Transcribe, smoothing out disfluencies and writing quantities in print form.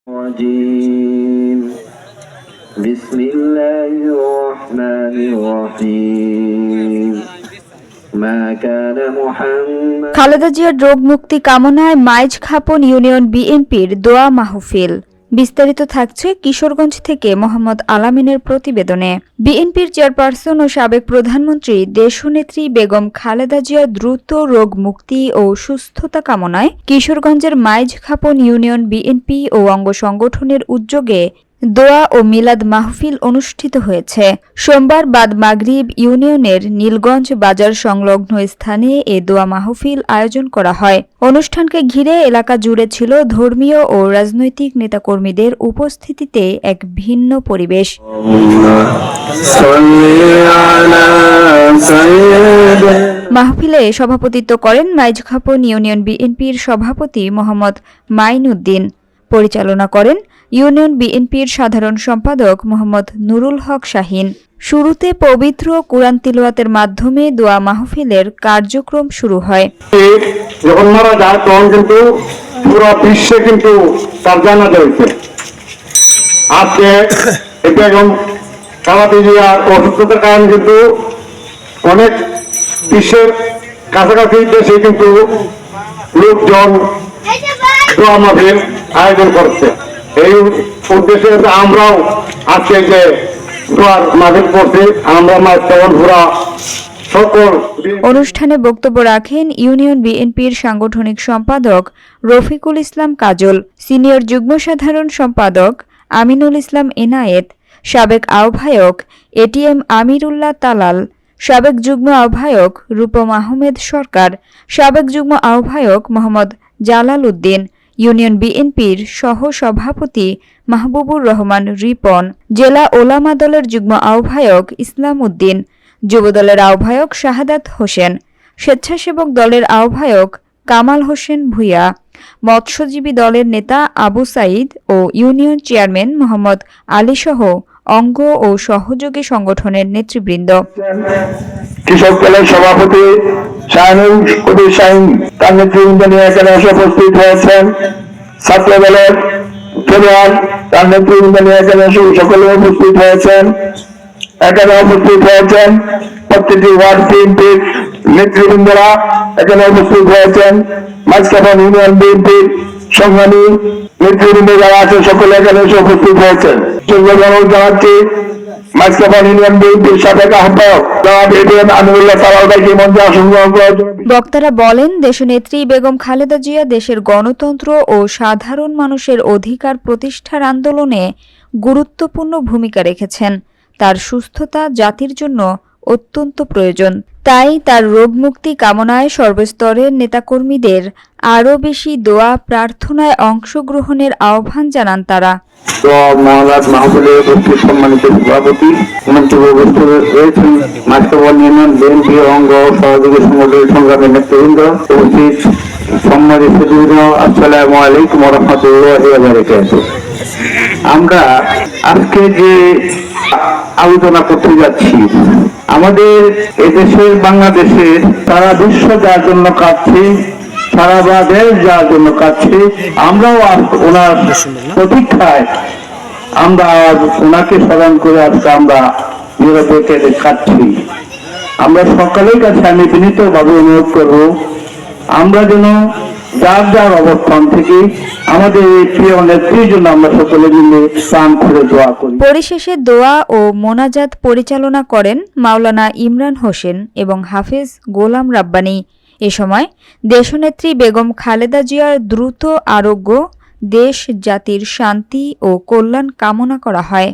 الرجيم بسم الله الرحمن الرحيم ما كان محمد খালেদা জিয়ার রোগ মুক্তি কামনায় মাইজখাপন ইউনিয়ন বিএনপির দোয়া মাহফিল। বিস্তারিত থাকছে কিশোরগঞ্জ থেকে মোহাম্মদ আলামিনের প্রতিবেদনে। বিএনপির চেয়ারপারসন ও সাবেক প্রধানমন্ত্রী দেশনেত্রী বেগম খালেদা জিয়ার দ্রুত রোগ মুক্তি ও সুস্থতা কামনায় কিশোরগঞ্জের মাইজখাপন ইউনিয়ন বিএনপি ও অঙ্গ সংগঠনের উদ্যোগে দোয়া ও মিলাদ মাহফিল অনুষ্ঠিত হয়েছে। সোমবার বাদ মাগরিব ইউনিয়নের নীলগঞ্জ বাজার সংলগ্ন স্থানে এ দোয়া মাহফিল আয়োজন করা হয়। অনুষ্ঠানকে ঘিরে এলাকা জুড়ে ছিল ধর্মীয় ও রাজনৈতিক নেতাকর্মীদের উপস্থিতিতে এক ভিন্ন পরিবেশ। মাহফিলে সভাপতিত্ব করেন মাইজখাপন ইউনিয়ন বিএনপির সভাপতি মোহাম্মদ মাইনউদ্দিন। পরিচালনা করেন ইউনিয়ন বিএনপির সাধারণ সম্পাদক মোহাম্মদ নুরুল হক শাহীন। শুরুতে পবিত্র কুরআন তিলাওয়াতের মাধ্যমে দোয়া মাহফিলের কার্যক্রম শুরু হয়। যখন মারা যায় তখন কিন্তু পুরো বিশ্বে কিন্তু তার জানাজা হয়েছে। আজকে এটা এখন খালেদা জিয়ার অসুস্থতার কারণে কিন্তু অনেক বিশ্বের কাছাকাছি দেশে কিন্তু লোকজন দোয়া মাহফিল আয়োজন করছে। এই উদ্দেশ্যে আমরাও আজকে যে দোয়ার মাহফিল করছি, আমরা পুরা সকল। অনুষ্ঠানে বক্তব্য রাখেন ইউনিয়ন বিএনপির সাংগঠনিক সম্পাদক রফিকুল ইসলাম কাজল, সিনিয়র যুগ্ম সাধারণ সম্পাদক আমিনুল ইসলাম এনায়েত, সাবেক আহ্বায়ক এটিএম আমিরুল্লাহ তালাল, সাবেক যুগ্ম আহ্বায়ক রূপম আহমেদ সরকার, সাবেক যুগ্ম আহ্বায়ক মোহাম্মদ জালাল উদ্দিন, ইউনিয়ন বিএনপির সহ সভাপতি মাহবুবুর রহমান রিপন, জেলা ওলামা দলের যুগ্ম আহ্বায়ক ইসলাম উদ্দিন, যুবদলের আহ্বায়ক শাহাদাত হোসেন, স্বেচ্ছাসেবক দলের আহ্বায়ক কামাল হোসেন ভূঁইয়া, মৎস্যজীবী দলের নেতা আবু সাইদ ও ইউনিয়ন চেয়ারম্যান মোহাম্মদ আলীসহ অঙ্গ ও সহযোগী সংগঠনের নেতৃবৃন্দ। কৃষক দলের সভাপতি শাহিনুল কবির শাহিন তার নেতৃবৃন্দ নিয়ে এখানে এসে উপস্থিত হয়েছেন। ছাত্র দলের ফেরিয়ার তার নেতৃবৃন্দ নিয়ে এখানে এসে সকলে উপস্থিত হয়েছেন। এখানে উপস্থিত হয়েছেন প্রত্যেকটি ওয়ার্ড বিএনপির নেতৃবৃন্দরা এখানে উপস্থিত হয়েছেন। মাইজখাপন ইউনিয়ন বিএনপির সংগ্রামী নেতৃবৃন্দ যারা আছে সকলে এখানে এসে উপস্থিত হয়েছেন। জানাচ্ছি মাইজখাপন ইউনিয়ন বিএনপির সাবেক আহ্বায়ক এটিএম আমিরুল্লাহ তালাল ভাইকে মঞ্চে আসন গ্রহণ করার জন্য। বক্তারা বলেন, দেশনেত্রী বেগম খালেদা জিয়া দেশের গণতন্ত্র ও সাধারণ মানুষের অধিকার প্রতিষ্ঠার আন্দোলনে গুরুত্বপূর্ণ ভূমিকা রেখেছেন। তার সুস্থতা জাতির জন্য অত্যন্ত প্রয়োজন। তাই তার রোগ মুক্তি কামনায় সর্বস্তরের নেতাকর্মীদের আরও বেশি দোয়া প্রার্থনায় অংশগ্রহণের আহ্বান জানান তারা। মাহফিলের সম্মানিত সভাপতি রয়েছেন মাইজখাপন ইউনিয়ন বিএনপি অঙ্গ সহযোগী সংগঠনের সংগ্রামী নেতৃবৃন্দ, উপস্থিত সম্মানিত সুধীবৃন্দ, আসসালামু আলাইকুম ওয়া রাহমাতুল্লাহি ওয়া বারাকাতুহু। আমরা আজকে যে আলোচনা করতে যাচ্ছি, আমাদের এদেশের বাংলাদেশের সারা বিশ্ব যার জন্য কাঁদছে, সারা দেশ যার জন্য কাঁদছে, আমরাও ওনার প্রতীক্ষায় আমরা ওনাকে স্মরণ করে আজকে আমরা নীরবে কেঁদে কাঁদছি। আমরা সকলের কাছে আমি বিনীতভাবে অনুরোধ করব, আমরা যেন যার যার অবস্থান থেকে আমাদের এই প্রিয় নেত্রীর জন্য আমরা সকলে মিলে প্রাণ খুলে দোয়া করি। পরিশেষে দোয়া ও মোনাজাত পরিচালনা করেন মাওলানা ইমরান হোসেন এবং হাফেজ গোলাম রাব্বানী। এ সময় দেশনেত্রী বেগম খালেদা জিয়ার দ্রুত আরোগ্য, দেশ জাতির শান্তি ও কল্যাণ কামনা করা হয়।